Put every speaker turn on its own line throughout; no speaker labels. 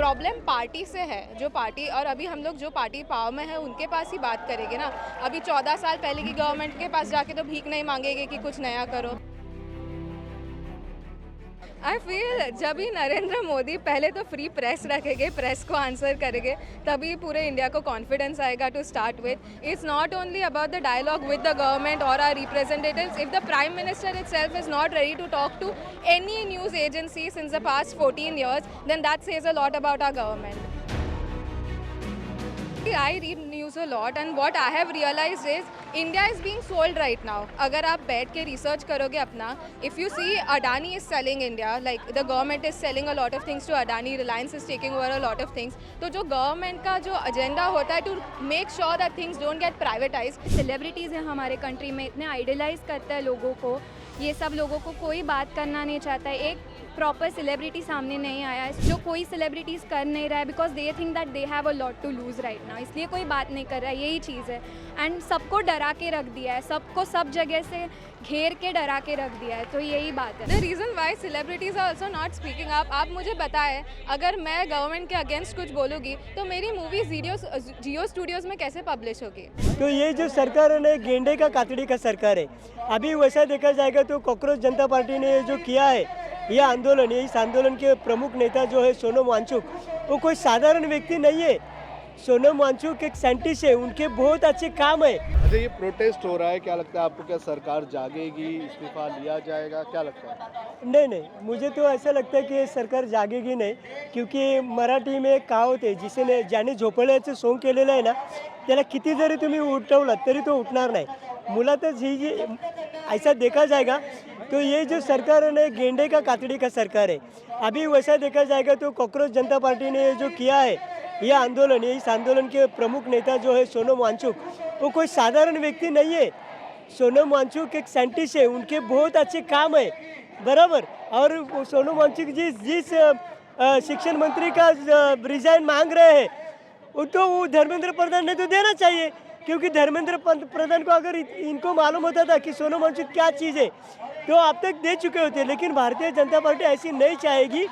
Problem party से है, जो पार्टी, और अभी हम लोग जो पार्टी पावर में है उनके पास ही बात करेंगे ना। अभी 14 साल पहले की गवर्नमेंट के पास जाके तो भीख नहीं मांगेंगे कि कुछ नया करो। आई फील जब भी नरेंद्र मोदी पहले तो फ्री प्रेस रखेंगे, प्रेस को आंसर करेंगे, तभी पूरे इंडिया को कॉन्फिडेंस आएगा to start with. It's not only about the dialogue with the government और our representatives. If the Prime Minister itself is not ready to talk to any news agency since the past 14 years, then that says a lot about our government. I read news a lot and what I have realized is India is being sold right now. अगर आप बैठ के research करोगे अपना, if you see Adani is selling India, like the government is selling a lot of things to Adani, Reliance is taking over a lot of things. तो जो government का जो agenda होता है to make sure that things don't get privatized.
Celebrities हैं हमारे country में, इतने आइडलाइज करता है लोगों को, ये सब लोगों को कोई बात करना नहीं चाहता है। एक प्रॉपर सेलिब्रिटी सामने नहीं आया है, जो कोई सेलिब्रिटीज़ कर नहीं रहा है because they think that they have a lot to lose right now, इसलिए कोई बात नहीं कर रहा है, यही चीज़ है। एंड सबको डरा के रख दिया है, सबको सब जगह से घेर के डरा के रख दिया है, तो यही बात है।
The reason why celebrities are also not speaking up, आप मुझे बताएं, अगर मैं गवर्नमेंट के अगेंस्ट कुछ बोलूँगी तो मेरी मूवी जियो स्टूडियोज़ में कैसे पब्लिश होगी?
तो ये जो सरकार है ना, गेंडे का कातड़ी का सरकार है। अभी वैसा देखा जाएगा तो कॉकरोच जनता पार्टी ने जो किया है, यह आंदोलन, इस आंदोलन के प्रमुख नेता जो है सोनम वांगचुक, वो कोई साधारण व्यक्ति नहीं है। सोनम वांगचुक एक साइंटिस्ट है, उनके बहुत अच्छे काम है।
अच्छा, ये प्रोटेस्ट हो रहा है, क्या लगता है आपको? क्या सरकार जागेगी, इस्तीफा लिया जाएगा, क्या लगता है?
नहीं, मुझे तो ऐसा लगता है कि सरकार जागेगी नहीं, क्योंकि मराठी में एक कहावत आहे, जिने ज्याने झोपड्याचं सोंग केलेलं आहे ना, त्याला किती जरी तुम्ही उठवलं तरी तो उठणार नाही। मुळातच ही जी ऐसा देखा जाएगा तो ये जो सरकार है ना, गेंडे का कातड़ी का सरकार है। अभी वैसा देखा जाएगा तो कॉकरोच जनता पार्टी ने जो किया है, यह आंदोलन, इस आंदोलन के प्रमुख नेता जो है सोनम वांगचुक, वो कोई साधारण व्यक्ति नहीं है। सोनम वांगचुक एक साइंटिस्ट है, उनके बहुत अच्छे काम है, बराबर। और सोनम वांगचुक जिस शिक्षण मंत्री का रिजाइन मांग रहे हैं, वो तो वो धर्मेंद्र प्रधान ने तो देना चाहिए, क्योंकि धर्मेंद्र प्रधान को अगर इनको मालूम होता था कि सोनम वांगचुक क्या चीज़ है तो अब तक दे चुके होते। लेकिन भारतीय जनता पार्टी ऐसी नहीं चाहेगी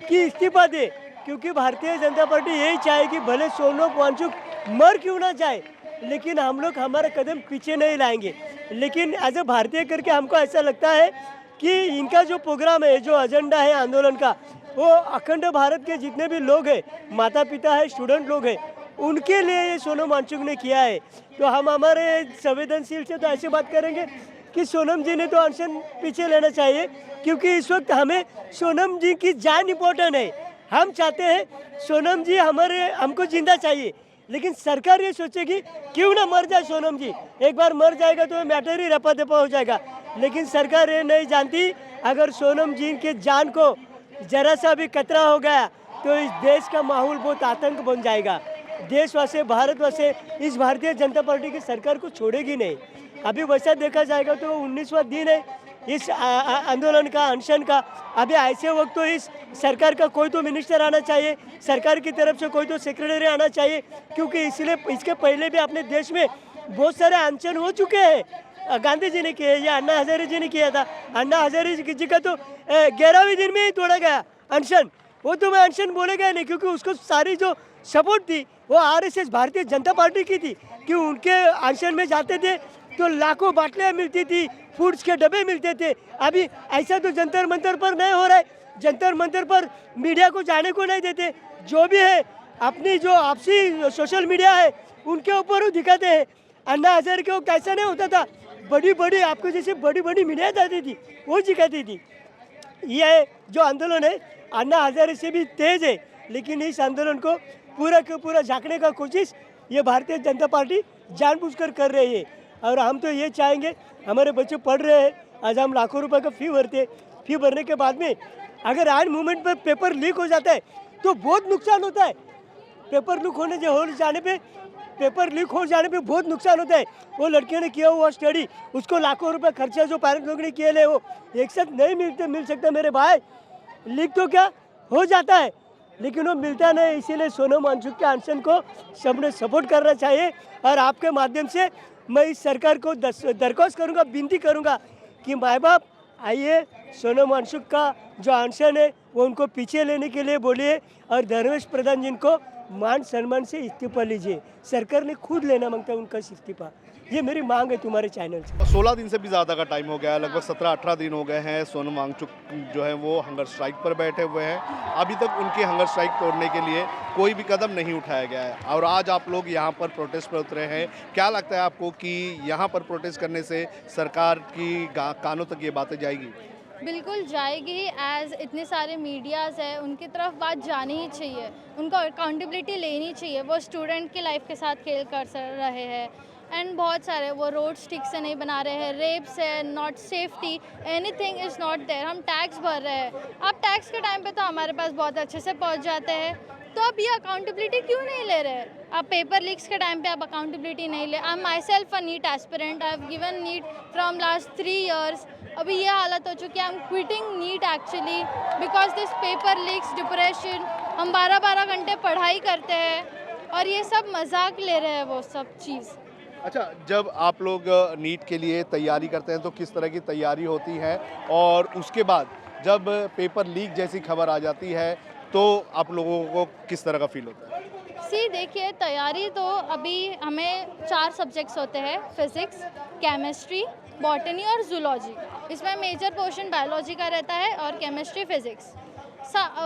कि इस्तीफा दे, क्योंकि भारतीय जनता पार्टी यही चाहेगी भले सोनम वांगचुक मर क्यों ना जाए, लेकिन हम लोग हमारा कदम पीछे नहीं लाएंगे। लेकिन एज ए भारतीय करके हमको ऐसा लगता है कि इनका जो प्रोग्राम है, जो एजेंडा है आंदोलन का, वो अखंड भारत के जितने भी लोग हैं, माता पिता है, स्टूडेंट लोग हैं, उनके लिए ये सोनम वांगचुक ने किया है। तो हम हमारे संवेदनशील से तो ऐसे बात करेंगे कि सोनम जी ने तो अनशन पीछे लेना चाहिए, क्योंकि इस वक्त हमें सोनम जी की जान इम्पोर्टेंट है। हम चाहते हैं सोनम जी हमको जिंदा चाहिए, लेकिन सरकार ये सोचेगी क्यों ना मर जाए सोनम जी, एक बार मर जाएगा तो मैटर ही रपा दपा हो जाएगा। लेकिन सरकार ये नहीं जानती, अगर सोनम जी के जान को जरा सा भी खतरा हो गया तो इस देश का माहौल बहुत आतंक बन जाएगा। देशवासी, भारतवासी इस भारतीय जनता पार्टी की सरकार को छोड़ेगी नहीं। अभी वैसा देखा जाएगा तो 19वां दिन है इस आंदोलन का, अनशन का। अभी ऐसे वक्त तो इस सरकार का कोई तो मिनिस्टर आना चाहिए, सरकार की तरफ से कोई तो सेक्रेटरी आना चाहिए, क्योंकि इसलिए इसके पहले भी अपने देश में बहुत सारे अनशन हो चुके हैं। गांधी जी ने किए या अन्ना हजारे जी ने किया था। अन्ना हजारे जी का तो 11वें दिन में ही तोड़ा गया अनशन। वो तो मैं अनशन बोलेगा नहीं, क्योंकि उसको सारी जो सपोर्ट थी वो आरएसएस भारतीय जनता पार्टी की थी, कि उनके अनशन में जाते थे तो लाखों बाटलियाँ मिलती थी, फूड्स के डब्बे मिलते थे। अभी ऐसा तो जंतर मंतर पर नहीं हो रहा है, जंतर मंतर पर मीडिया को जाने को नहीं देते। जो भी है अपनी जो आपसी सोशल मीडिया है उनके ऊपर वो दिखाते हैं। अन्ना हजारे के वक्त ऐसा नहीं होता था, बड़ी आपको जैसे बड़ी मीडिया जाती थी वो दिखाती थी। यह जो आंदोलन है अन्ना हजारे से भी तेज है, लेकिन इस आंदोलन को पूरा का पूरा झाँकने का कोशिश ये भारतीय जनता पार्टी जानबूझकर कर रही है। और हम तो ये चाहेंगे, हमारे बच्चे पढ़ रहे हैं, आज हम लाखों रुपए का फी भरते, फी भरने के बाद में अगर आज मूवमेंट में पेपर लीक हो जाता है तो बहुत नुकसान होता है। पेपर लीक हो जाने पे बहुत नुकसान होता है। वो लड़कियों ने किया हुआ स्टडी, उसको लाखों रुपए खर्चा जो पेरेंट्स लोग ने किए ले, वो एक साथ नहीं मिल सकता मेरे भाई। लीक तो क्या हो जाता है, लेकिन वो मिलता नहीं। इसीलिए सोनम वांगचुक के अनशन को सबने सपोर्ट करना चाहिए। और आपके माध्यम से मैं इस सरकार को दरख्वास्त करूंगा, विनती करूंगा कि माँ बाप आइए सोनम वांगचुक का जो आंसर है वो उनको पीछे लेने के लिए बोलिए और धर्मेश प्रधान जी को मान सम्मान से इस्तीफा लीजिए। सरकार ने खुद लेना मांगता है उनका इस्तीफा। ये मेरी मांग है तुम्हारे चैनल से।
16 दिन से भी ज़्यादा का टाइम हो गया है, लगभग 17-18 दिन हो गए हैं। सोनम वांगचुक जो है वो हंगर स्ट्राइक पर बैठे हुए हैं। अभी तक उनकी हंगर स्ट्राइक तोड़ने के लिए कोई भी कदम नहीं उठाया गया है और आज आप लोग यहाँ पर प्रोटेस्ट पर उतरे हैं। क्या लगता है आपको कि यहाँ पर प्रोटेस्ट करने से सरकार की कानों तक ये बातें जाएगी?
बिल्कुल जाएगी। एज इतने सारे मीडियाज़ है उनकी तरफ बात जानी ही चाहिए, उनको अकाउंटेबिलिटी लेनी चाहिए। वो स्टूडेंट की लाइफ के साथ खेल कर रहे हैं एंड बहुत सारे वो रोड्स ठीक से नहीं बना रहे हैं, रेप्स है, not safety, anything is not there. हम टैक्स भर रहे हैं, अब टैक्स के टाइम पे तो हमारे पास बहुत अच्छे से पहुंच जाते हैं, तो अब ये अकाउंटेबिलिटी क्यों नहीं ले रहे? अब पेपर लीक्स के टाइम पे आप अकाउंटेबिलिटी नहीं ले। I am myself a NEET aspirant, I have given NEET from last 3 years। अभी ये हालत हो चुकी है, I am quitting NEET actually because this paper leaks, depression. हम 12-12 घंटे पढ़ाई करते हैं और ये सब मजाक ले रहे हैं वो सब चीज़।
अच्छा, जब आप लोग नीट के लिए तैयारी करते हैं तो किस तरह की तैयारी होती है और उसके बाद जब पेपर लीक जैसी खबर आ जाती है तो आप लोगों को किस तरह का फील होता है?
देखिए, तैयारी तो अभी हमें 4 सब्जेक्ट्स होते हैं, फिज़िक्स, केमिस्ट्री, बॉटनी और जूलॉजी। इसमें मेजर पोर्शन बायोलॉजी का रहता है और केमिस्ट्री, फिज़िक्स।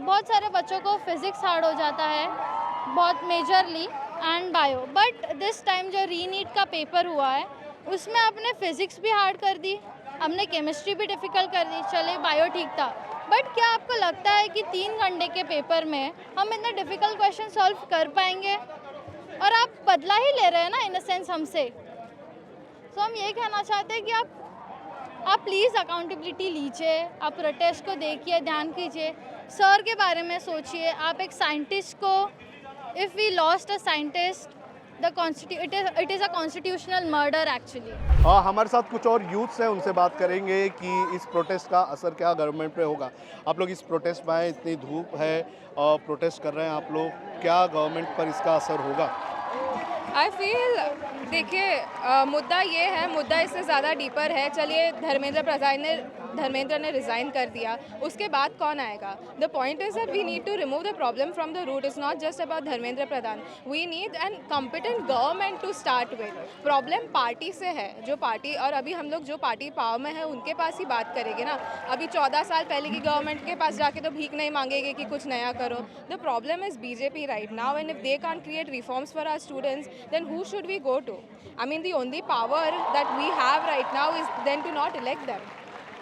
बहुत सारे बच्चों को फिज़िक्स हार्ड हो जाता है, बहुत majorly, and bio. But this time जो रीनीट का पेपर हुआ है उसमें आपने फिज़िक्स भी हार्ड कर दी, हमने केमिस्ट्री भी डिफ़िकल्ट कर दी, चले बायो ठीक था। बट क्या आपको लगता है कि 3 घंटे के पेपर में हम इतना डिफ़िकल्ट क्वेश्चन सॉल्व कर पाएंगे? और आप बदला ही ले रहे हैं ना इन अ सेंस हमसे। तो हम ये कहना चाहते हैं कि आप प्लीज़ अकाउंटेबिलिटी लीजिए, आप प्रोटेस्ट को देखिए, ध्यान कीजिए, सर के बारे में सोचिए। आप एक साइंटिस्ट को, if we lost a scientist, it is a constitutional murder actually.
हाँ, हमारे साथ कुछ और यूथ्स हैं, उनसे बात करेंगे कि इस प्रोटेस्ट का असर क्या गवर्नमेंट पे होगा। आप लोग इस प्रोटेस्ट में आए, इतनी धूप है और प्रोटेस्ट कर रहे हैं आप लोग, क्या गवर्नमेंट पर इसका असर होगा?
आई फील, देखिए मुद्दा ये है, मुद्दा इससे ज़्यादा डीपर है। चलिए धर्मेंद्र ने रिज़ाइन कर दिया, उसके बाद कौन आएगा? The point is that we need to remove the problem from the root. Is not just about Dharmendra Pradhan, we need an competent government to start with. Problem party से है, जो पार्टी, और अभी हम लोग जो पार्टी पावर में है उनके पास ही बात करेंगे ना। अभी 14 साल पहले की गवर्नमेंट के पास जाके तो भीख नहीं मांगेंगे कि कुछ नया करो। The problem is BJP right now, and if they can't create reforms for our students, then who should we go to? I mean, the only power that we have right now is then to not elect them.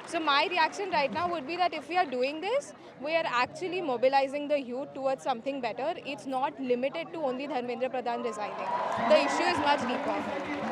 So my reaction right now would be that if we are doing this, we are actually mobilizing the youth towards something better. It's not limited to only Dharmendra Pradhan resigning. The issue is much deeper.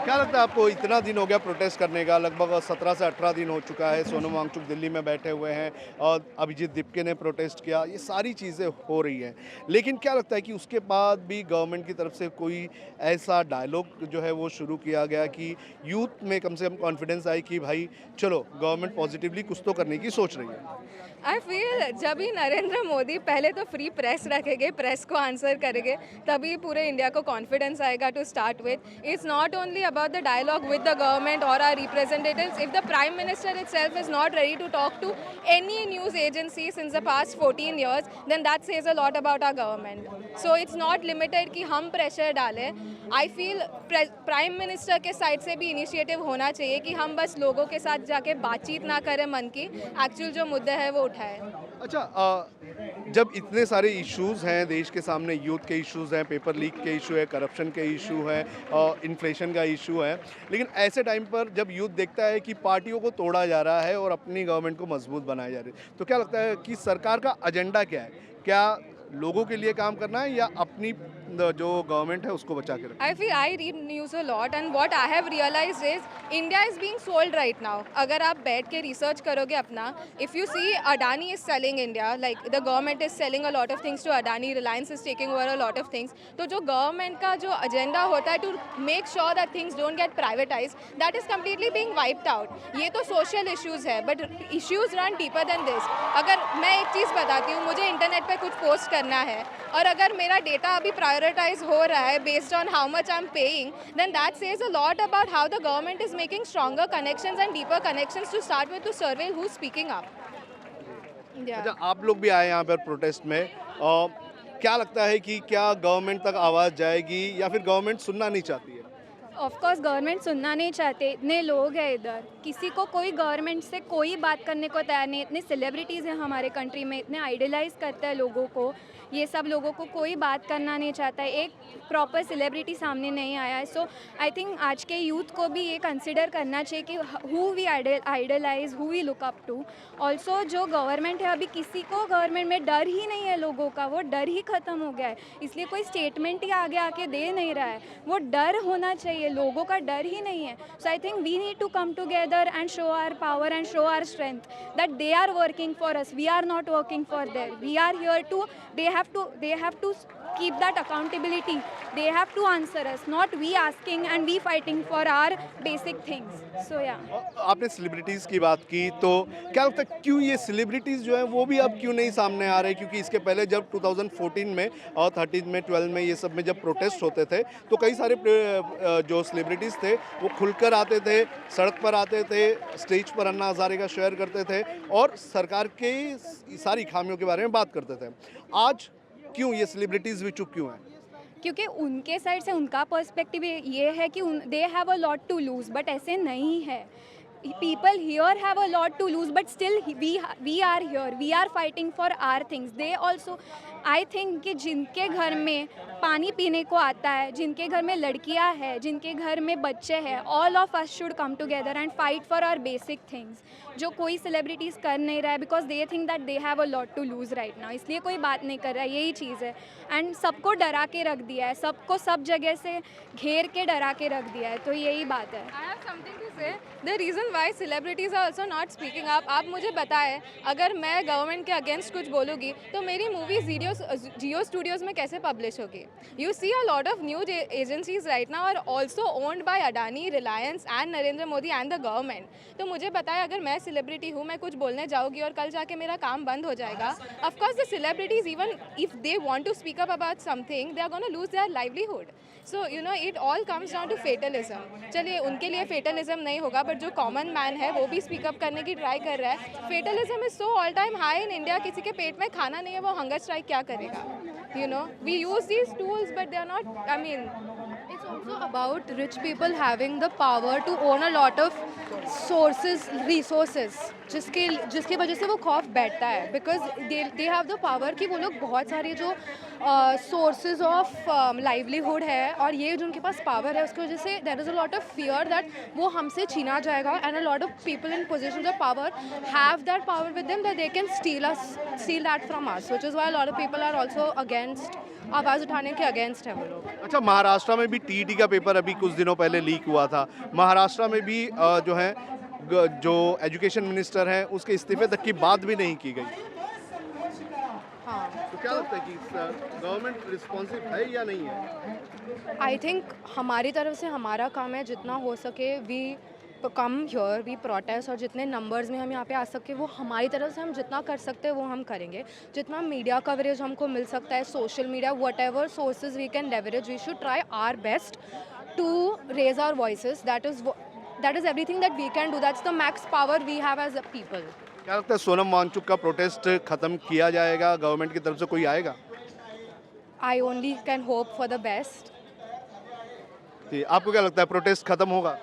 क्या लगता है आपको, इतना दिन हो गया protest करने का, लगभग 17 से 18 दिन हो चुका है। सोनम वांगचुक दिल्ली में बैठे हुए हैं और अभिजीत दीपके ने प्रोटेस्ट किया, ये सारी चीज़ें हो रही हैं, लेकिन क्या लगता है कि उसके बाद भी गवर्नमेंट की तरफ से कोई ऐसा डायलॉग जो है वो शुरू किया गया कि यूथ में कम से कम कॉन्फिडेंस आए कि भाई चलो गवर्नमेंट पॉजिटिवली कुछ तो करने की सोच रही है?
आई फील, जब ही नरेंद्र मोदी पहले तो फ्री प्रेस रखेंगे, प्रेस को आंसर करेंगे, तभी पूरे इंडिया को कॉन्फिडेंस आएगा to start with. It's not only about the dialogue with the government or our representatives. If the Prime Minister itself is not ready to talk to any news agency since the past 14 years, then that says a lot about our government. So it's not limited कि हम pressure डालें. I feel Prime Minister के side से भी initiative होना चाहिए कि हम बस लोगों के साथ जाके बातचीत ना करें मन की, एक्चुअल जो मुद्दे हैं वो उठाएं।
अच्छा, जब इतने सारे इश्यूज हैं देश के सामने, यूथ के इश्यूज हैं, पेपर लीक के इशू है, करप्शन के इशू है और इन्फ्लेशन का इशू है, लेकिन ऐसे टाइम पर जब यूथ देखता है कि पार्टियों को तोड़ा जा रहा है और अपनी गवर्नमेंट को मजबूत बनाया जा रहा है, तो क्या लगता है कि सरकार का एजेंडा क्या है? क्या लोगों के लिए काम करना है या अपनी जो गवर्नमेंट है उसको बचा के रखना?
I feel I read news a lot and what I have realized is India is being sold right now. अगर आप बैठ के research करोगे अपना, if you see Adani is selling India, like the government is selling a lot of things to Adani, Reliance is taking over a lot of things. तो जो government का जो agenda होता है to make sure that things don't get privatized, that is completely being wiped out. ये तो social issues है, but issues run deeper than this. अगर मैं एक चीज़ बताती हूँ, मुझे इंटरनेट पे कुछ पोस्ट करना है और अगर मेरा डेटा अभी प्रायोरिटाइज हो रहा है based on how much I am paying, then that says a lot about how the government is making stronger connections and deeper connections to start with to survey who speaking up.
अच्छा, आप लोग भी आए यहाँ पर protest में, क्या लगता है कि क्या गवर्नमेंट तक आवाज़ जाएगी या फिर गवर्नमेंट सुनना नहीं चाहती है?
ऑफ कोर्स गवर्नमेंट सुनना नहीं चाहते. इतने लोग हैं इधर, किसी को कोई गवर्नमेंट से कोई बात करने को तैयार नहीं. इतने सेलिब्रिटीज़ हैं हमारे कंट्री में, इतने आइडलाइज करते हैं लोगों को. ये सब लोगों को कोई बात करना नहीं चाहता है. एक प्रॉपर सेलिब्रिटी सामने नहीं आया है. सो आई थिंक आज के यूथ को भी ये कंसिडर करना चाहिए कि who we idolize, who we look up to. Also जो गवर्नमेंट है, अभी किसी को गवर्नमेंट में डर ही नहीं है लोगों का. वो डर ही ख़त्म हो गया है, इसलिए कोई स्टेटमेंट ही आगे आके दे नहीं रहा है. वो डर होना चाहिए, लोगों का डर ही नहीं है. So I think we need to come together and show our power and show our strength that they are working for us, we are not working for their. We are here to, they have to keep that accountability. They have to answer us, not we asking and we fighting for our basic things. So yeah.
आपने celebrities की बात की, तो क्या लगता है क्यों ये सेलिब्रिटीज़ जो है वो भी अब क्यों नहीं सामने आ रहे? क्योंकि इसके पहले जब 2014 में और 13 में 12 में ये सब में जब प्रोटेस्ट होते थे तो कई सारे जो सेलिब्रिटीज़ थे वो खुलकर आते थे, सड़क पर आते थे, स्टेज पर अन्ना हज़ारे का शेयर करते थे और सरकार की सारी खामियों के बारे में बात करते थे. आज क्यों ये सेलिब्रिटीज़ भी चुप क्यों हैं?
क्योंकि उनके साइड से उनका पर्सपेक्टिव ये है कि they have a lot to lose, but ऐसे नहीं है. People here have a lot to lose, but still we are here. We are fighting for our things. They also, I think कि जिनके घर में पानी पीने को आता है, जिनके घर में लड़कियां हैं, जिनके घर में बच्चे हैं, all of us should come together and fight for our basic things. जो कोई सेलिब्रिटीज़ कर नहीं रहा है because they think that they have a lot to lose right now. इसलिए कोई बात नहीं कर रहा है, यही चीज़ है. एंड सबको डरा के रख दिया है, सबको सब जगह से घेर के डरा के रख दिया है. तो यही बात है.
I have something to say. The reason why celebrities are also not speaking up. आप मुझे बताएं, अगर मैं गवर्नमेंट के अगेंस्ट कुछ बोलूँगी तो मेरी मूवी जियो स्टूडियोज़ में कैसे पब्लिश होगी? You see a lot of news agencies right now are also owned by Adani, Reliance and Narendra Modi and the government. तो मुझे बताएं, अगर मैं सेलिब्रिटी हूँ, मैं कुछ बोलने जाऊँगी और कल जाके मेरा काम बंद हो जाएगा. Of course the celebrities, even if they want to speak up about something, they are going to lose their livelihood. So you know it all comes down to fatalism. चलिए उनके लिए फेटलिज्म नहीं होगा, बट जो common man है वो भी speak up करने की ट्राई कर रहा है. Fatalism is so all time high in India. किसी के पेट में खाना नहीं है, वो हंगर स्ट्राइक क्या करेगा? You know we use these tools but they are not, I mean
It's also about rich people having the power to own a lot of resources, जिसकी वजह से वो खौफ बैठता है. Because they have the power कि वो लोग बहुत सारे जो सोर्सेज ऑफ लाइवलीहुड है और ये जो उनके पास पावर है उसकी वजह से there is a lot of fear that वो हमसे छीना जाएगा. And a lot of people in position of power have that power with them that they can steal that from us, which is why a lot of people are also against, आवाज़ उठाने के against है वो लोग.
अच्छा, महाराष्ट्र में भी TET का पेपर अभी कुछ दिनों पहले लीक हुआ था. महाराष्ट्र में भी जो है जो एजुकेशन मिनिस्टर हैं उसके इस्तीफे तक की बात भी नहीं की गई.
हाँ,
तो क्या लगता है कि गवर्नमेंट रिस्पॉन्सिव है या नहीं है?
आई थिंक हमारी तरफ से हमारा काम है जितना हो सके we come here, we protest, और जितने नंबर्स में हम यहाँ पे आ सके वो हमारी तरफ से हम जितना कर सकते हैं वो हम करेंगे. जितना मीडिया कवरेज हमको मिल सकता है, social media, whatever sources we can leverage, we should try our best to raise our voices. That is everything that we can do. That's the max power we have as a people.
क्या लगता है सोनम वांगचुक का protest खत्म किया जाएगा? Government की तरफ से कोई आएगा?
I only can hope for the best.
आपको क्या लगता है प्रोटेस्ट खत्म होगा?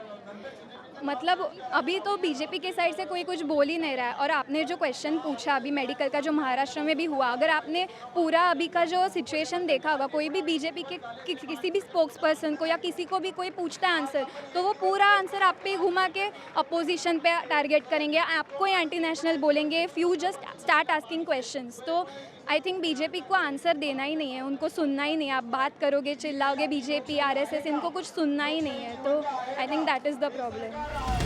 मतलब अभी तो बीजेपी के साइड से कोई कुछ बोल ही नहीं रहा है. और आपने जो क्वेश्चन पूछा अभी मेडिकल का, जो महाराष्ट्र में भी हुआ, अगर आपने पूरा अभी का जो सिचुएशन देखा होगा, कोई भी बीजेपी के किसी भी स्पोक्स पर्सन को या किसी को भी कोई पूछता है आंसर, तो वो पूरा आंसर आप पे घुमा के अपोजिशन पे टारगेट करेंगे, आपको एंटी नेशनल बोलेंगे if you just start asking questions. तो आई थिंक बीजेपी को आंसर देना ही नहीं है, उनको सुनना ही नहीं है. आप बात करोगे, चिल्लाओगे, बीजेपी, आरएसएस, इनको कुछ सुनना ही नहीं है. तो I think that is the problem.